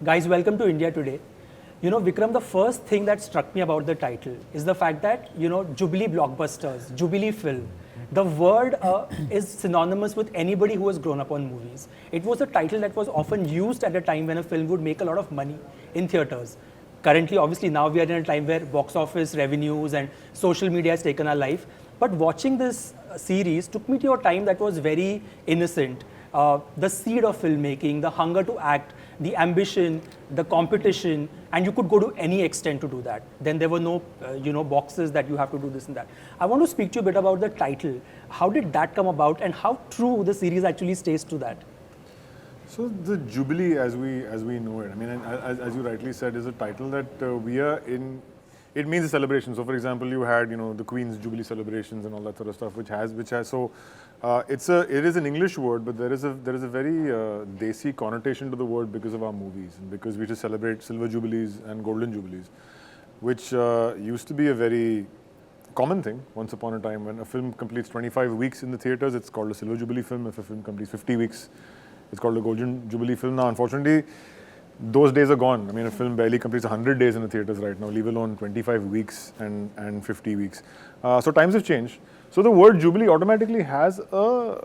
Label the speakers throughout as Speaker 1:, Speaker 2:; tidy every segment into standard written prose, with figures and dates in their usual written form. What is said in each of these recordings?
Speaker 1: Guys, welcome to India Today. You know, Vikram, the first thing that struck me about the title is the fact that, you know, Jubilee blockbusters, Jubilee film, the word is synonymous with anybody who has grown up on movies. It was a title that was often used at a time when a film would make a lot of money in theaters. Currently, obviously, now we are in a time where box office revenues and social media has taken our life. But watching this series took me to a time that was very innocent. The seed of filmmaking, the hunger to act, the ambition, the competition, and you could go to any extent to do that. Then there were no, boxes that you have to do this and that. I want to speak to you a bit about the title. How did that come about, and how true the series actually stays to that?
Speaker 2: So the Jubilee, as we know it, I mean, as you rightly said, is a title that we are in. It means a celebration. So, for example, you had the Queen's Jubilee celebrations and all that sort of stuff, which has so. It is an English word, but there is a very desi connotation to the word because of our movies and because we just celebrate silver jubilees and golden jubilees, which used to be a very common thing once upon a time. When a film completes 25 weeks in the theaters, it's called a silver jubilee film. If a film completes 50 weeks, it's called a golden jubilee film. Now, unfortunately, those days are gone. I mean, a film barely completes 100 days in the theaters right now, leave alone 25 weeks and 50 weeks. So times have changed. So the word Jubilee automatically has a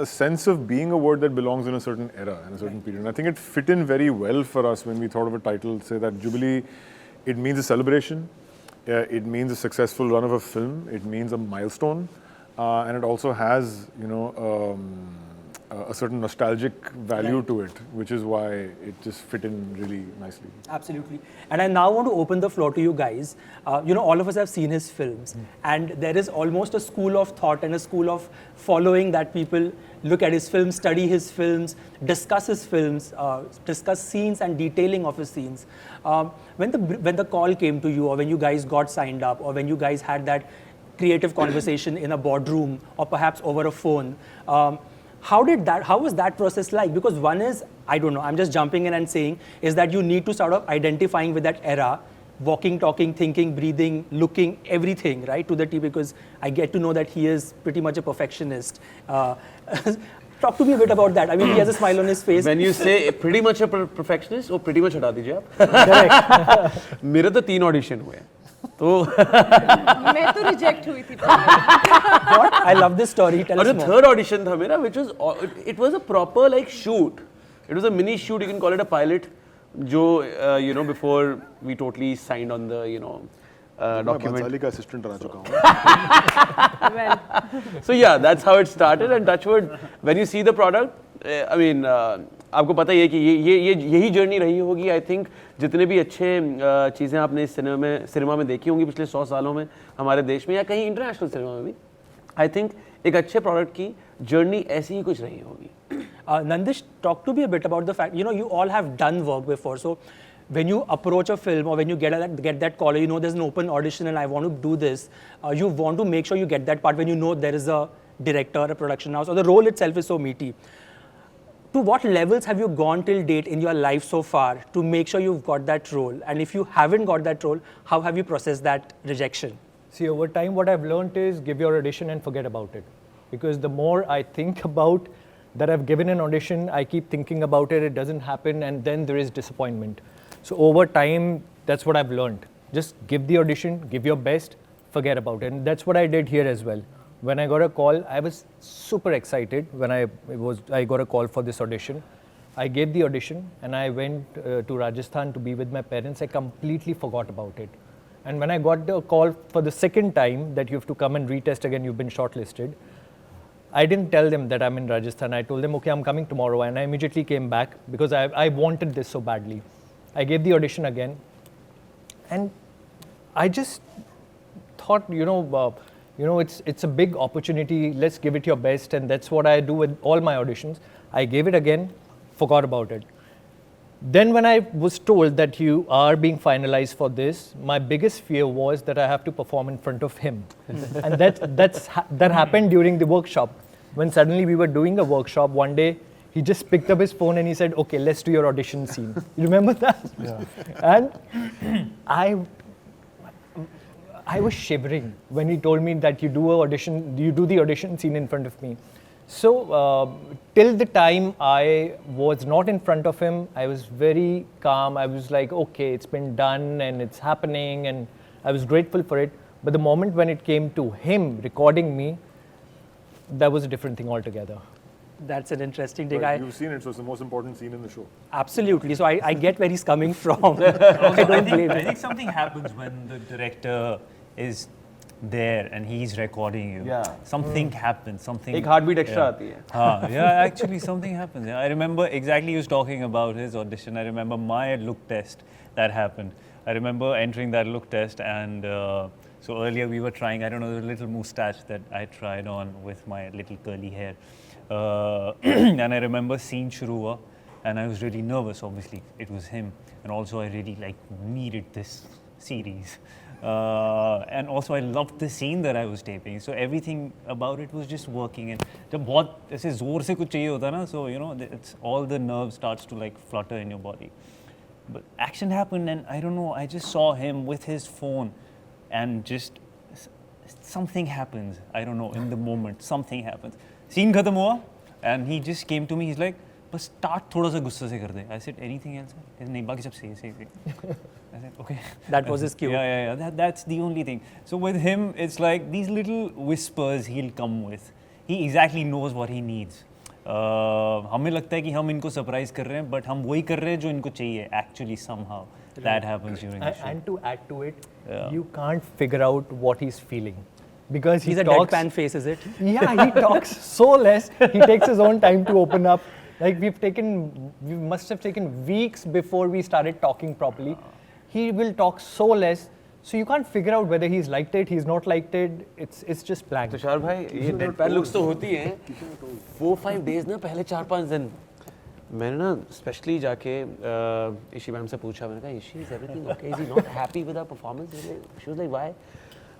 Speaker 2: sense of being a word that belongs in a certain era and a certain period. And I think it fit in very well for us when we thought of a title, say that Jubilee, it means a celebration, it means a successful run of a film, it means a milestone, and it also has, a certain nostalgic value to it, which is why it just fit in really nicely.
Speaker 1: Absolutely. And I now want to open the floor to you guys. All of us have seen his films, and there is almost a school of thought and a school of following that people look at his films, study his films, discuss his films, discuss scenes and detailing of his scenes. When the call came to you, or when you guys got signed up, or when you guys had that creative conversation in a boardroom, or perhaps over a phone, how was that process like? Because one is, I don't know, I'm just jumping in and saying, is that you need to start off identifying with that era, walking, talking, thinking, breathing, looking, everything, right, to the T, because I get to know that he is pretty much a perfectionist. Talk to me a bit about that. I mean, he has a smile on his face.
Speaker 3: When you say pretty much a perfectionist, वो pretty much हटा दीजिए आप. Correct. मेरे तो 3 audition हुए. तो
Speaker 4: मैं तो रिजेक्ट हुई थी.
Speaker 1: What? I love this story. Tell us more.
Speaker 3: और जो third audition था मेरा, which was it was a proper like shoot. It was a mini shoot. You can call it a pilot. जो before we totally signed on the document.
Speaker 2: मैं का assistant रह चुका हूँ.
Speaker 4: Well.
Speaker 3: So yeah, that's how it started. And touchwood, when you see the product, I mean, आपको पता ही है कि यही जर्नी रही होगी. आई थिंक जितने भी अच्छे चीज़ें आपने सिनेमा में देखी होंगी पिछले 100 सालों में हमारे देश में या कहीं इंटरनेशनल सिनेमा में भी, आई थिंक एक अच्छे प्रोडक्ट की जर्नी ऐसी ही कुछ रही होगी.
Speaker 1: Nandish, talk to me a bit about the fact, you all have done work before. So when you approach a film, or when you get that call, or there's an open audition and I want to do this, you want to make sure you get that part when you know there is a director, a production house, or the role itself is so meaty. To what levels have you gone till date in your life so far to make sure you've got that role? And if you haven't got that role, how have you processed that rejection?
Speaker 5: See, over time, what I've learned is give your audition and forget about it. Because the more I think about that I've given an audition, I keep thinking about it, it doesn't happen, and then there is disappointment. So over time, that's what I've learned. Just give the audition, give your best, forget about it. And that's what I did here as well. When I got a call, I was super excited when I got a call for this audition. I gave the audition and I went to Rajasthan to be with my parents. I completely forgot about it. And when I got the call for the second time that you have to come and retest again, you've been shortlisted, I didn't tell them that I'm in Rajasthan. I told them, okay, I'm coming tomorrow. And I immediately came back because I wanted this so badly. I gave the audition again. And I just thought, it's a big opportunity. Let's give it your best. And that's what I do with all my auditions. I gave it again, forgot about it. Then when I was told that you are being finalized for this, my biggest fear was that I have to perform in front of him. And that happened during the workshop. When suddenly we were doing a workshop, one day he just picked up his phone and he said, okay, let's do your audition scene. You remember that?
Speaker 2: Yeah.
Speaker 5: And I was shivering when he told me that you do the audition scene in front of me. So till the time I was not in front of him, I was very calm. I was like, okay, it's been done and it's happening, and I was grateful for it. But the moment when it came to him recording me, that was a different thing altogether.
Speaker 1: That's an interesting thing.
Speaker 2: But you've seen it, so it's the most important scene in the show.
Speaker 1: Absolutely. So I get where he's coming from. I don't blame
Speaker 6: I
Speaker 1: him.
Speaker 6: think something happens when the director is there and he's recording you.
Speaker 3: Yeah.
Speaker 6: Something happens. Something.
Speaker 3: एक heartbeat extra
Speaker 6: Yeah.
Speaker 3: आती है.
Speaker 6: Yeah, actually something happens. Yeah, I remember exactly he was talking about his audition. I remember my look test that happened. I remember entering that look test, and so earlier we were trying, I don't know, the little moustache that I tried on with my little curly hair. And I remember scene shuru hua, and I was really nervous, obviously. It was him. And also I really needed this series. And also I loved the scene that I was taping. So everything about it was just working. And जब बहुत ऐसे जोर से कुछ चाहिए होता ना, so you know, it's all the nerves starts to flutter in your body. But action happened, and I don't know, I just saw him with his phone, and just something happens. I don't know, in the moment, something happens. Scene khatam hua, and he just came to me, he's like, बस start थोड़ा सा गुस्से से कर दे. I said, anything else? He said, नहीं, बाकी सब सही है. I said, okay.
Speaker 1: That was his cue.
Speaker 6: Yeah. That's the only thing. So with him, it's like these little whispers he'll come with. He exactly knows what he needs. हमें लगता है कि हम इनको सरप्राइज कर रहे हैं, but हम वही कर रहे हैं जो इनको चाहिए. Actually, somehow that happens during the show.
Speaker 5: And to add to it, you can't figure out what he's feeling. Because
Speaker 1: He's
Speaker 5: he
Speaker 1: a
Speaker 5: talks,
Speaker 1: deadpan face, is it?
Speaker 5: Yeah, he talks so less. He takes his own time to open up. Like we must have taken weeks before we started talking properly. He will talk so less, so you can't figure out whether he's liked it, he's not liked it. It's just blank.
Speaker 3: Tushar भाई ये डेडपैन looks तो होती हैं 4-5 days ना पहले 4-5 दिन मैंने ना स्पेशली जाके ईशी मैम से पूछा मैंने कहा Ishi is everything okay is he not happy with our performance she was like why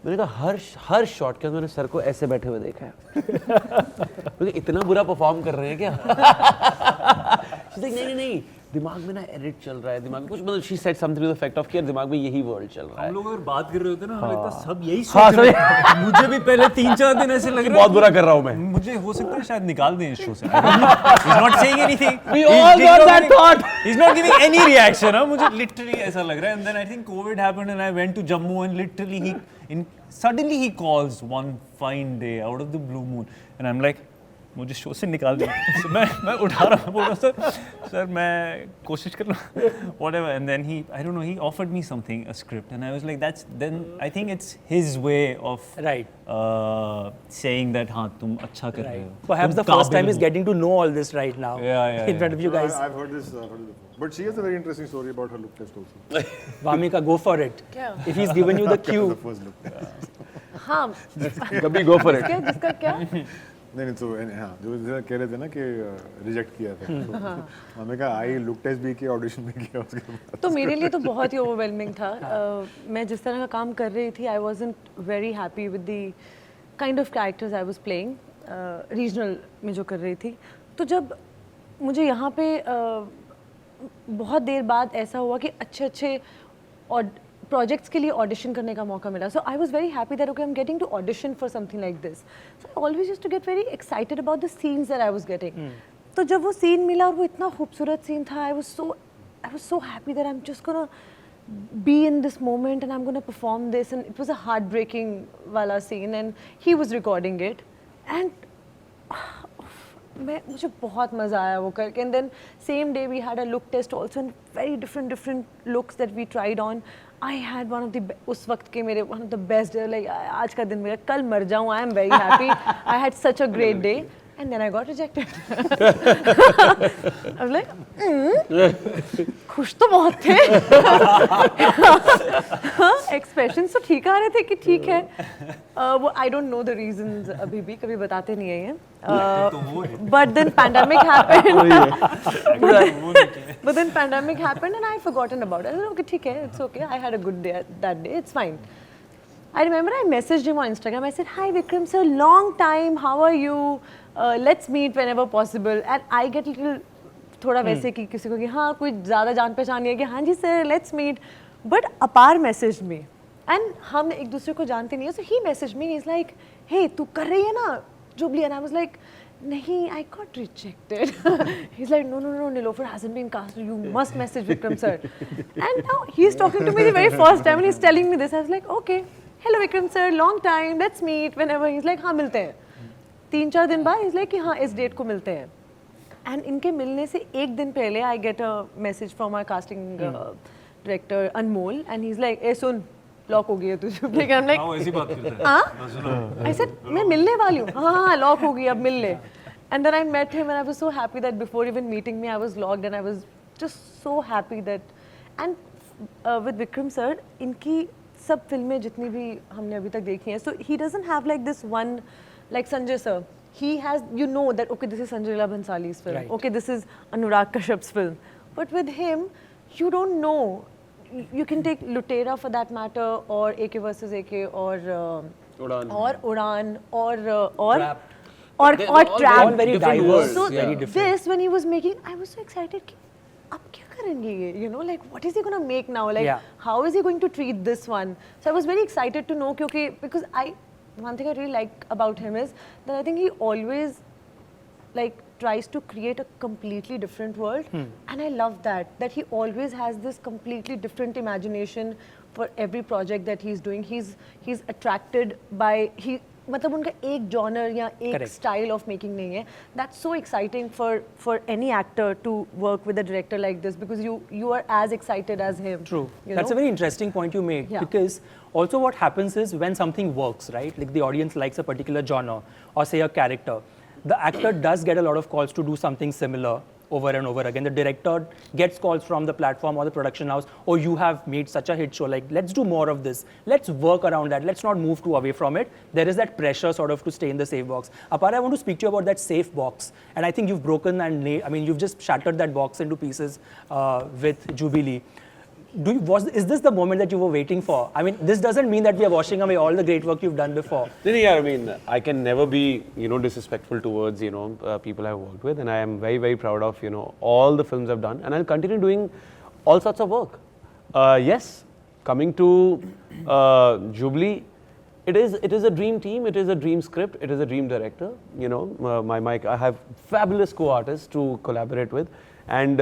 Speaker 3: मैंने कहा हर शॉट के अंदर मैंने सर को ऐसे बैठे हुए देखा है क्योंकि इतना बुरा परफॉर्म कर रहे हैं क्या शी लाइक नहीं दिमाग में ना एडिट चल रहा है दिमाग में कुछ मतलब she said something to the effect of कि दिमाग में यही वर्ल्ड चल रहा है
Speaker 6: हम लोग अगर बात कर रहे होते ना हमें लगता सब यही सोच रहे हैं मुझे भी पहले 3-4 दिन ऐसे लग रहा
Speaker 3: बहुत बुरा कर रहा हूँ मैं
Speaker 6: मुझे हो सकता है शायद निकाल दें इस शो से he's not saying anything
Speaker 3: We all got that thought.
Speaker 6: he's not giving any reaction हाँ मुझे literally ऐसा लग रहा है and then I think COVID happened and I went to Jammu and literally suddenly he calls one fine day out of the blue moon and I'm like मुझे show से निकाल दिया so मैं उठा रहा हूँ बोल रहा हूँ सर मैं कोशिश कर रहा हूँ whatever and then I don't know he offered me something a script and I was like then I think it's his way of saying that हाँ तुम अच्छा कर रहे हो
Speaker 1: Perhaps the first time he's getting to know all this right now.
Speaker 6: Yeah.
Speaker 1: In front of you guys.
Speaker 2: I've heard this before. But she has a very interesting story about her look test also.
Speaker 1: Vamika, go for it.
Speaker 4: क्या?
Speaker 1: If he's given you the cue.
Speaker 2: The first look test.
Speaker 4: हाँ
Speaker 3: कभी go for it
Speaker 4: जिसका क्या
Speaker 2: नहीं तो हाँ जो कह रहे थे ना कि रिजेक्ट किया था हमें कहा आई लुक टेस्ट भी किया ऑडिशन भी किया उसके बाद
Speaker 4: तो मेरे लिए तो बहुत ही ओवरवेलमिंग था मैं जिस तरह का काम कर रही थी I wasn't very happy with the kind of characters I was playing regional में जो कर रही थी तो जब मुझे यहाँ पे बहुत देर बाद ऐसा हुआ कि अच्छे और प्रोजेक्ट्स के लिए ऑडिशन करने का मौका मिला so I was very happy that okay I am getting to audition for something like this so I always used to get very excited about the scenes that I was getting तो जब वो scene मिला और वो इतना खूबसूरत scene था I was so happy that I am just gonna be in this moment and I'm going to perform this and it was a heartbreaking wala scene and he was recording it and मुझे बहुत मज़ा आया वो करके and then same day we had a look test also and very different looks that we tried on I had one of the उस वक्त के मेरे one of the best day like आज का दिन मेरा कल मर जाऊँ I am very happy I had such a great day and then I got rejected I was like खुश तो बहुत थे एक्सप्रेशंस तो ठीक आ रहे थे कि ठीक है वो I don't know the reasons अभी भी कभी बताते नहीं है but then pandemic happened and I forgotten about it okay ठीक है it's okay I had a good day that day it's fine I remember I messaged him on Instagram. I said, "Hi Vikram sir, long time. How are you? Let's meet whenever possible." And I get little थोड़ा वैसे कि किसी को कि हाँ कोई ज़्यादा जान पहचान नहीं है कि हाँ जी सर लेट्स मीट बट अपार मैसेज मी एंड हम एक दूसरे को जानते नहीं है so he message me is like hey तू कर रही है ना Jubilee and I was like Nahi, I got rejected. He's like, no, Nilofer hasn't been cast. You must message Vikram sir. And now he's talking to me the very first time and he's telling me this. I was like, okay, hello Vikram sir, long time, let's meet whenever. He's like, हाँ मिलते हैं. 3-4 दिन बाद, he's like, कि हाँ इस date को मिलते हैं. And इनके मिलने से एक दिन पहले, I get a message from our casting director Anmol, and he's like, A soon, lock हो गई है तुझे. I'm like,
Speaker 6: ऐसी बात करते हैं.
Speaker 4: हाँ? I said, मैं मिलने वाली हूँ. हाँ, लॉक हो गई, अब मिल ले. And then I met him, and I was so happy that before even meeting me, I was logged, and I was just so happy that. And with Vikram sir, इनकी सब फिल्में जितनी भी हमने अभी तक देखी हैं, so he doesn't have like this one, like Sanjay sir. He has, you know that, okay, this is Sanjay Leela Bhansali's film.
Speaker 1: Right.
Speaker 4: Okay, this is Anurag Kashyap's film. But with him, you don't know. You can take Lootera for that matter, or AK versus AK, or Udaan, or
Speaker 1: Trapped.
Speaker 4: or
Speaker 3: They're
Speaker 4: Trapped.
Speaker 1: all very
Speaker 3: different
Speaker 1: diverse,
Speaker 3: worlds,
Speaker 4: So
Speaker 3: yeah.
Speaker 1: very different.
Speaker 4: this, when he was making, I was so excited. कि अब क्या करेंगे ये? You know, like what is he gonna make now? Like
Speaker 1: Yeah.
Speaker 4: how is he going to treat this one? So I was very excited to know, because one thing I really like about him is that I think he always like tries to create a completely different world, and I love that he always has this completely different imagination for every project that he's doing. He's attracted by मतलब उनका एक genre या एक
Speaker 1: Correct.
Speaker 4: style of making नहीं है. That's so exciting for any actor to work with a director like this, because you are as excited as him.
Speaker 1: True.
Speaker 4: you
Speaker 1: That's
Speaker 4: know?
Speaker 1: a very interesting point you made,
Speaker 4: Yeah.
Speaker 1: because also what happens is when something works, right? Like the audience likes a particular genre or say a character, the actor does get a lot of calls to do something similar over and over again. The director gets calls from the platform or the production house, oh, you have made such a hit show, like let's do more of this. Let's work around that. Let's not move too away from it. There is that pressure sort of to stay in the safe box. Apar, I want to speak to you about that safe box. And I think you've broken and you've just shattered that box into pieces with Jubilee. Is this the moment that you were waiting for? I mean, this doesn't mean that we are washing away all the great work you've done before.
Speaker 3: Yeah, I mean, I can never be, disrespectful towards, people I've worked with, and I am very, very proud of, all the films I've done, and I'll continue doing all sorts of work. Yes, coming to Jubilee, it is a dream team, it is a dream script, it is a dream director. I have fabulous co-artists to collaborate with. And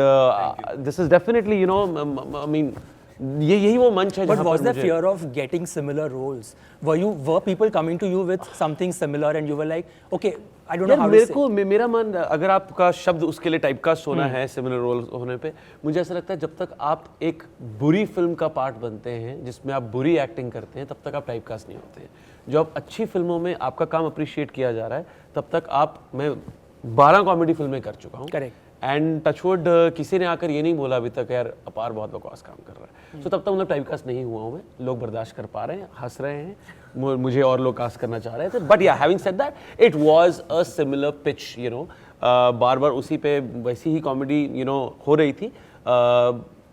Speaker 3: this is definitely, I mean, यही वो मंच है.
Speaker 1: But was there fear of getting similar roles? Were people coming to you with something similar and you were like, okay, I don't know how to say.
Speaker 3: मेरा मन, अगर आपका शब्द उसके लिए टाइपकास्ट होना है सिमिलर रोल होने पे, मुझे ऐसा लगता है जब तक आप एक बुरी फिल्म का पार्ट बनते हैं जिसमें आप बुरी एक्टिंग करते हैं, तब तक आप टाइपकास्ट नहीं होते हैं. जो आप अच्छी फिल्मों में आपका काम अप्रिशिएट किया जा रहा है, तब तक मैं 12 कॉमेडी फिल्में कर चुका हूँ.
Speaker 1: Correct.
Speaker 3: एंड टचवुड किसी ने आकर ये नहीं बोला अभी तक यार अपार बहुत बकवास काम कर रहा है. सो तब तक मतलब टाइपकास्ट नहीं हुआ हूँ मैं. लोग बर्दाश्त कर पा रहे हैं, हंस रहे हैं, मुझे और लोग कास्ट करना चाह रहे थे. But yeah having said that, it was a similar pitch, बार बार उसी पे वैसी ही कॉमेडी हो रही थी.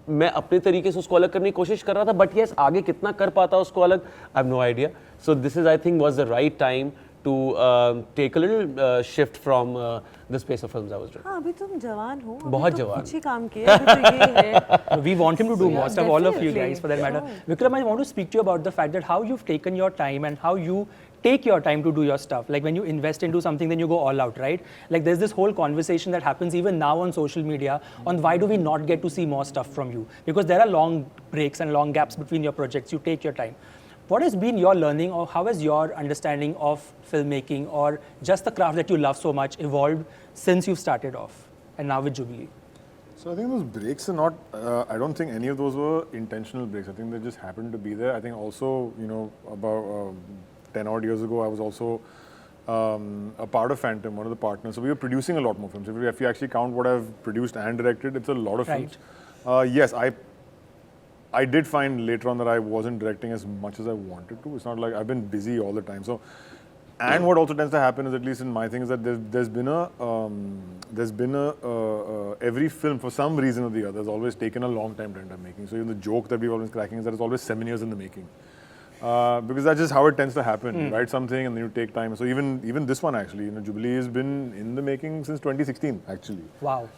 Speaker 3: मैं अपने तरीके से उसको अलग करने की कोशिश कर रहा था, बट यस आगे कितना कर पाता उसको अलग, I have no idea. So this is I think was the right time to take a little shift from the space of films I was doing.
Speaker 4: हाँ, अभी तुम जवान हो.
Speaker 3: बहुत जवान.
Speaker 4: कुछ ही काम किया. अभी तो ये है.
Speaker 1: We want him to do more stuff, all of you
Speaker 4: definitely.
Speaker 1: guys for that matter. Vikram, I want to speak to you about the fact that how you've taken your time and how you take your time to do your stuff. Like when you invest into something, then you go all out, right? Like there's this whole conversation that happens even now on social media on why do we not get to see more stuff from you? Because there are long breaks and long gaps between your projects. You take your time. What has been your learning, or how has your understanding of filmmaking or just the craft that you love so much evolved since you've started off and now with Jubilee?
Speaker 2: So I think those breaks are not, I don't think any of those were intentional breaks. I think they just happened to be there. I think also, about 10 odd years ago, I was also a part of Phantom, one of the partners. So we were producing a lot more films. If you actually count what I've produced and directed, it's a lot of films. Yes, I did find later on that I wasn't directing as much as I wanted to. It's not like I've been busy all the time. So, and what also tends to happen is, at least in my thing, is that there's been every film for some reason or the other has always taken a long time to end up making. So even the joke that we've always cracking is that it's always 7 years in the making. Because that's just how it tends to happen. You write something and then you take time. So even this one actually, Jubilee has been in the making since 2016 actually.
Speaker 1: Wow.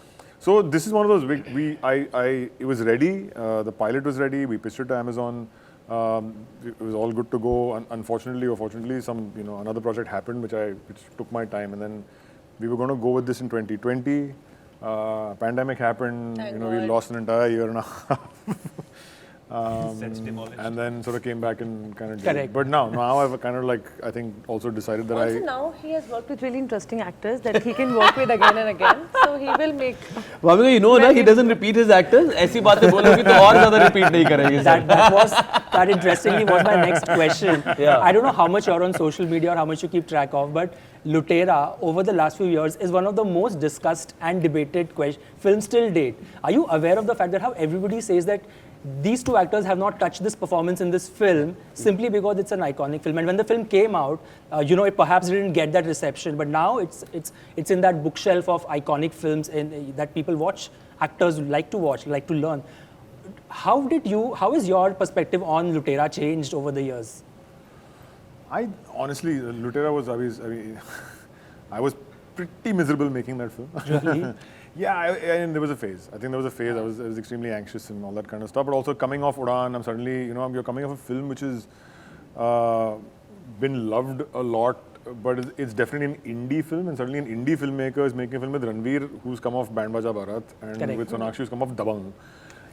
Speaker 2: So this is one of those it was ready, the pilot was ready, we pitched it to Amazon, it was all good to go. Unfortunately or fortunately, another project happened which took my time, and then we were going to go with this in 2020. Pandemic happened.
Speaker 4: Thank
Speaker 2: We
Speaker 4: God.
Speaker 2: lost an entire year and a half.
Speaker 6: Sets demolished.
Speaker 2: And then sort of came back and kind of did.
Speaker 1: Correct.
Speaker 2: But now I've kind of like, I think, also decided that
Speaker 4: Also now he has worked with really interesting actors that he can work with again and again. So he will make.
Speaker 3: भाभी you know ना he doesn't repeat his actors. ऐसी बातें बोलोगी तो और ज़्यादा repeat नहीं करेंगे.
Speaker 1: That interestingly was my next question.
Speaker 3: Yeah.
Speaker 1: I don't know how much you're on social media or how much you keep track of, but Lootera over the last few years is one of the most discussed and debated films till date. Are you aware of the fact that how everybody says that these two actors have not touched this performance in this film simply because it's an iconic film, and when the film came out, it perhaps didn't get that reception, but now it's in that bookshelf of iconic films that people watch, actors like to watch, like to learn. How is your perspective on Lootera changed over the years?
Speaker 2: I honestly, Lootera was, I was pretty miserable making that film.
Speaker 1: Really?
Speaker 2: Yeah, and there was a phase. I think there was a phase. I was extremely anxious and all that kind of stuff. But also coming off Udaan, I'm suddenly, you're coming off a film which has been loved a lot, but it's definitely an indie film. And suddenly an indie filmmaker is making a film with Ranveer, who's come off Band Baja Bharat, and
Speaker 1: Correct.
Speaker 2: with Sonakshi, who's come off Dabang.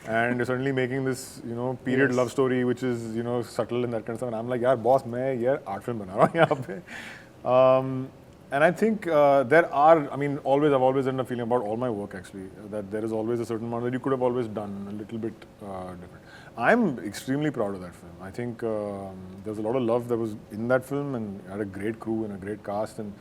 Speaker 2: And you're suddenly making this, period love story, which is, subtle and that kind of stuff. And I'm like, yaar, boss, main art film bana raha hu yahan pe. And I think there are, I've always had a feeling about all my work actually, that there is always a certain amount that you could have always done a little bit different. I'm extremely proud of that film. I think there's a lot of love that was in that film, and I had a great crew and a great cast. And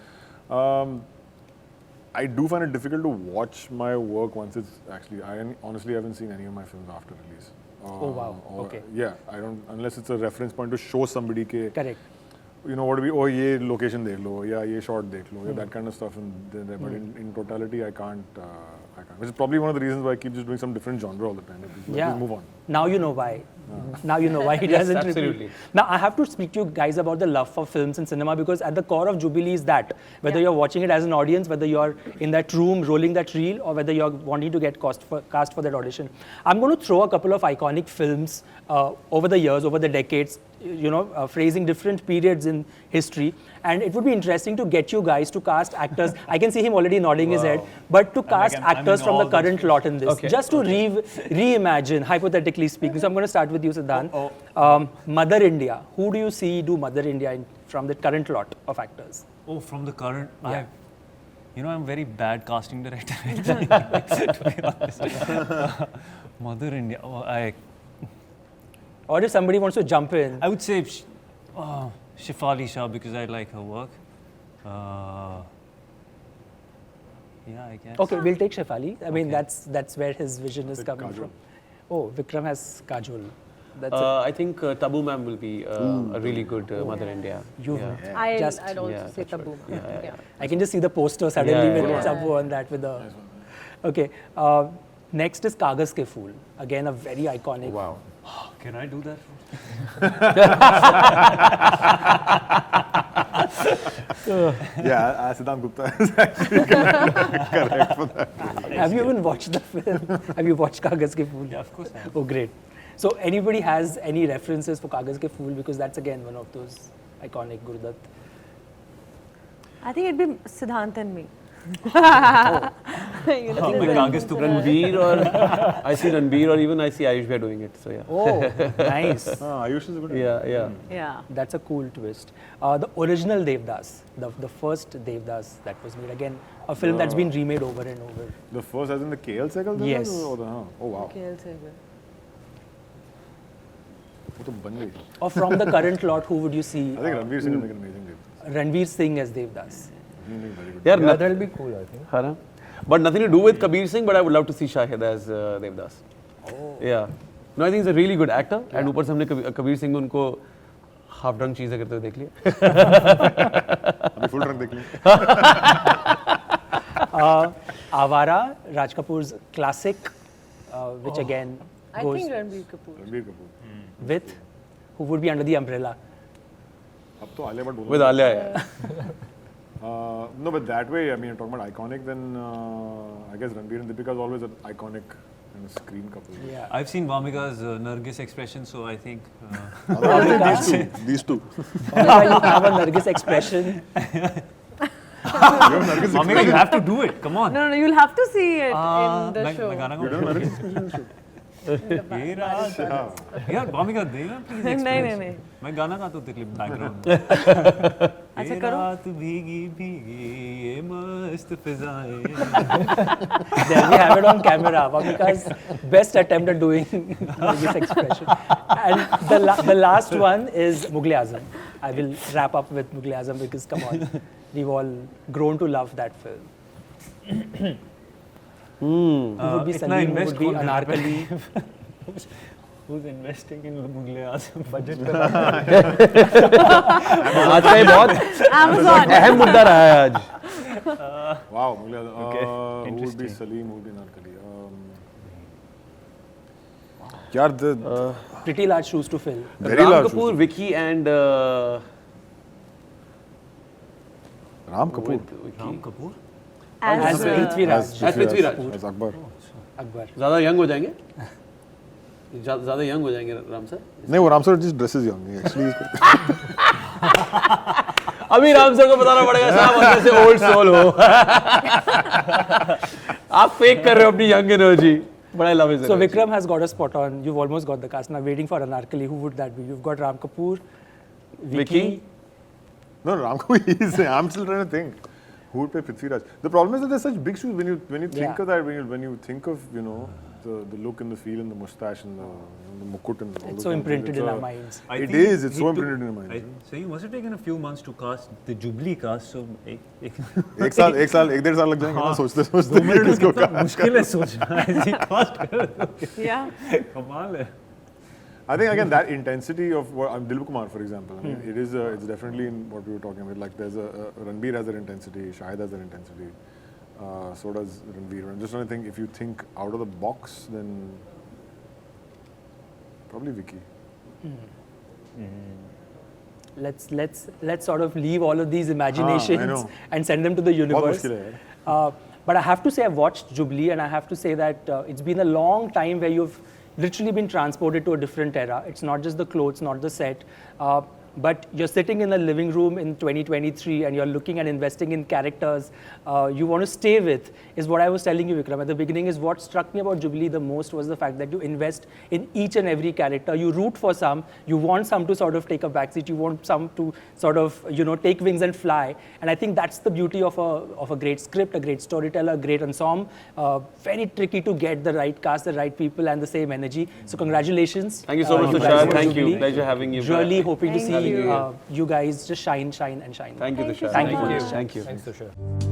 Speaker 2: I do find it difficult to watch my work once it's actually, I honestly haven't seen any of my films after release.
Speaker 1: Oh wow, okay.
Speaker 2: Yeah, I don't, unless it's a reference point to show somebody ke,
Speaker 1: Correct.
Speaker 2: what do we, ye location dekh lo, ye shot dekh lo, that kind of stuff. And but in totality, I can't. Which is probably one of the reasons why I keep just doing some different genre all the time.
Speaker 1: Yeah.
Speaker 2: Just move on.
Speaker 1: Now you know why. Now you know why he doesn't repeat.
Speaker 3: absolutely.
Speaker 1: Now I have to speak to you guys about the love for films and cinema, because at the core of Jubilee is that whether you're watching it as an audience, whether you're in that room rolling that reel, or whether you're wanting to get cast for that audition. I'm going to throw a couple of iconic films over the years, over the decades, phrasing different periods in history, and it would be interesting to get you guys to cast actors. I can see him already nodding his head, but to cast actors from the current lot in this, just to reimagine, hypothetically speaking. So I'm going to start with you, Siddhant. Mother India. Who do you see do Mother India from the current lot of actors?
Speaker 6: Oh, from the current,
Speaker 1: Yeah.
Speaker 6: I'm very bad casting director, to be honest. Mother India.
Speaker 1: Or if somebody wants to jump in.
Speaker 6: I would say Shefali Shah, because I like her work. Yeah, I guess.
Speaker 1: Okay, we'll take Shefali. I mean, that's where his vision is coming
Speaker 2: Kajol.
Speaker 1: from. Oh, Vikram has Kajol. That's
Speaker 3: I think Tabu Ma'am will be a really good Mother India.
Speaker 4: I'd also
Speaker 3: Yeah,
Speaker 4: say
Speaker 3: that's right.
Speaker 4: Tabu.
Speaker 3: Yeah.
Speaker 1: I can just see the poster suddenly
Speaker 3: Yeah,
Speaker 1: with
Speaker 3: yeah.
Speaker 1: Tabu on that with the. Okay, next is Kagaz Ke Phool. Again, a very iconic.
Speaker 3: Wow.
Speaker 6: Can I do that?
Speaker 2: Yeah, Siddhant Gupta is actually correct for that.
Speaker 1: Have you even watched the film? Have you watched Kagaz Ke Phool?
Speaker 6: Yeah, of course I have.
Speaker 1: Oh, great. So, anybody has any references for Kagaz Ke Phool? Because that's again one of those iconic Gurudutt.
Speaker 4: I think it'd be Siddhant and me.
Speaker 6: I think my Kagaz to
Speaker 3: Ranveer or I see Ranveer, or even I see Ayush Bhai doing it. So yeah.
Speaker 1: Oh, nice.
Speaker 2: Ayush is a good
Speaker 3: Yeah.
Speaker 4: Yeah.
Speaker 1: That's a cool twist. The original Devdas, the first Devdas that was made, again, a film that's been remade over and over.
Speaker 2: The first, as in the KL Sehgal?
Speaker 1: Yes.
Speaker 2: Oh wow.
Speaker 4: KL Sehgal.
Speaker 2: वो तो बन गई.
Speaker 1: Or from the current lot, who would you see?
Speaker 2: I think Ranveer Singh will make an amazing Devdas.
Speaker 1: Ranveer Singh as Devdas.
Speaker 2: He'll make very good.
Speaker 3: Yeah,
Speaker 5: That'll be cool, I think.
Speaker 3: Hara. But nothing to do with Kabir Singh, but I would love to see Shahid as Devdas. Oh. Yeah. No, I think he's a really good actor. And ऊपर से हमने Kabir Singh में उनको half drunk चीजें करते हुए देख लिया.
Speaker 2: अभी full drunk देख लेंगे.
Speaker 1: Avara, Raj Kapoor's classic, which again
Speaker 4: I
Speaker 1: goes
Speaker 4: think Ranbir Kapoor.
Speaker 2: Ranveer Kapoor.
Speaker 1: with, who would be under the umbrella.
Speaker 2: अब तो आलिया भट्ट बोलो.
Speaker 3: With Alia.
Speaker 2: No, but that way, I mean, talking about iconic, then I guess Ranveer and Deepika is always an iconic kind of screen couple.
Speaker 1: Yeah.
Speaker 6: I've seen Vamika's Nargis expression, so I think.
Speaker 2: These two.
Speaker 1: Only while you have a Nargis expression.
Speaker 6: Bhumika, you have to do it. Come on.
Speaker 4: No, you'll have to see it in the show.
Speaker 6: मैं गाना
Speaker 2: You done American Special shoot?
Speaker 6: ये रात यार भूमिका देना please
Speaker 4: नहीं
Speaker 6: मैं गाना गाता हूँ तेरे लिए बैकग्राउंड
Speaker 4: अच्छा करो
Speaker 6: रात भीगी भीगी ये मस्त फिजाएं
Speaker 1: There we have it on camera. Bhumika's best attempt at doing this expression. And the last one is Mughal Azam. I will wrap up with Mughal Azam because come on, we've all grown to love that film. Who would be
Speaker 6: इतना
Speaker 1: Salim, who
Speaker 6: invest
Speaker 1: would be
Speaker 6: कौन करना
Speaker 1: Anarkali.
Speaker 6: Who's investing in Mughal Azam?
Speaker 5: budget
Speaker 3: आज का ये बहुत
Speaker 4: Amazon.
Speaker 3: अहम मुद्दा रहा है आज
Speaker 2: Wow, Mughal.
Speaker 6: Okay,
Speaker 2: Who would be
Speaker 6: interesting.
Speaker 2: Salim? Who would be Narkali? Yaar, the
Speaker 1: Pretty large shoes to fill.
Speaker 2: very
Speaker 3: Ram
Speaker 2: large.
Speaker 3: Kapoor,
Speaker 2: shoes.
Speaker 3: Vicky and
Speaker 2: Ram Kapoor.
Speaker 6: Ram Kapoor?
Speaker 1: As Prithviraj.
Speaker 3: As Prithviraj.
Speaker 2: As Akbar.
Speaker 1: Akbar.
Speaker 3: ज़्यादा young हो जाएंगे ज़्यादा young हो जाएंगे Ram sir
Speaker 2: नहीं, वो Ram sir just dresses young. He actually is.
Speaker 3: अभी Ram sir को बताना पड़ेगा साहब अंदर से ओल्ड सोल हो आप फेक कर रहे हो अपनी young energy but I love his
Speaker 1: So
Speaker 3: energy.
Speaker 1: Vikram has got a spot on. You've almost got the cast. Now waiting for Anarkali. Who would that be? You've got Ram Kapoor,
Speaker 3: Vicky.
Speaker 2: No, Ram Kapoor. I'm still trying to think. Who would play Prithviraj? The problem is that there's such big shoes. When you think
Speaker 1: Yeah.
Speaker 2: of that, when you think of the look and the feel and the mustache and the mukut and all
Speaker 1: It's
Speaker 2: those
Speaker 1: so
Speaker 2: kind of things,
Speaker 1: imprinted
Speaker 2: it's
Speaker 1: in
Speaker 2: a-
Speaker 1: our minds.
Speaker 2: It is. It's so imprinted in your mind.
Speaker 6: So you must have taken a few months to cast the Jubilee cast. So
Speaker 2: एक डेढ़ साल लग जाएंगे ना सोचते सोचते
Speaker 6: दो minute में
Speaker 2: किसको
Speaker 6: कितना मुश्किल है सोचना ऐसी कास्ट कर
Speaker 4: Yeah.
Speaker 6: कमाल है
Speaker 2: I think again that intensity of what Dilip Kumar, for example, I mean, it's definitely in what we were talking about. Like there's Ranbir has that intensity, Shahid has that intensity, so does Ranbir. I'm just trying to think, if you think out of the box, then probably Vicky.
Speaker 1: Let's sort of leave all of these imaginations
Speaker 2: know.
Speaker 1: and send them to the universe.
Speaker 2: मुश्किल है यार.
Speaker 1: But I have to say, I've watched Jubilee, and I have to say that it's been a long time where you've literally been transported to a different era. It's not just the clothes, not the set. But you're sitting in a living room in 2023 and you're looking and investing in characters you want to stay with, is what I was telling you, Vikram. At the beginning is what struck me about Jubilee the most was the fact that you invest in each and every character. You root for some, you want some to sort of take a backseat, you want some to sort of, take wings and fly. And I think that's the beauty of a great script, a great storyteller, a great ensemble. Very tricky to get the right cast, the right people and the same energy. So congratulations.
Speaker 3: Thank you so much,
Speaker 1: guys
Speaker 3: Tushar.
Speaker 1: for
Speaker 3: Thank you.
Speaker 1: Jubilee.
Speaker 3: Pleasure having you.
Speaker 1: Really hoping to see
Speaker 3: you.
Speaker 1: you guys just shine and shine.
Speaker 3: Thank you, Tushar.
Speaker 1: Thank you.
Speaker 3: Thank you.
Speaker 5: Thanks, Tushar.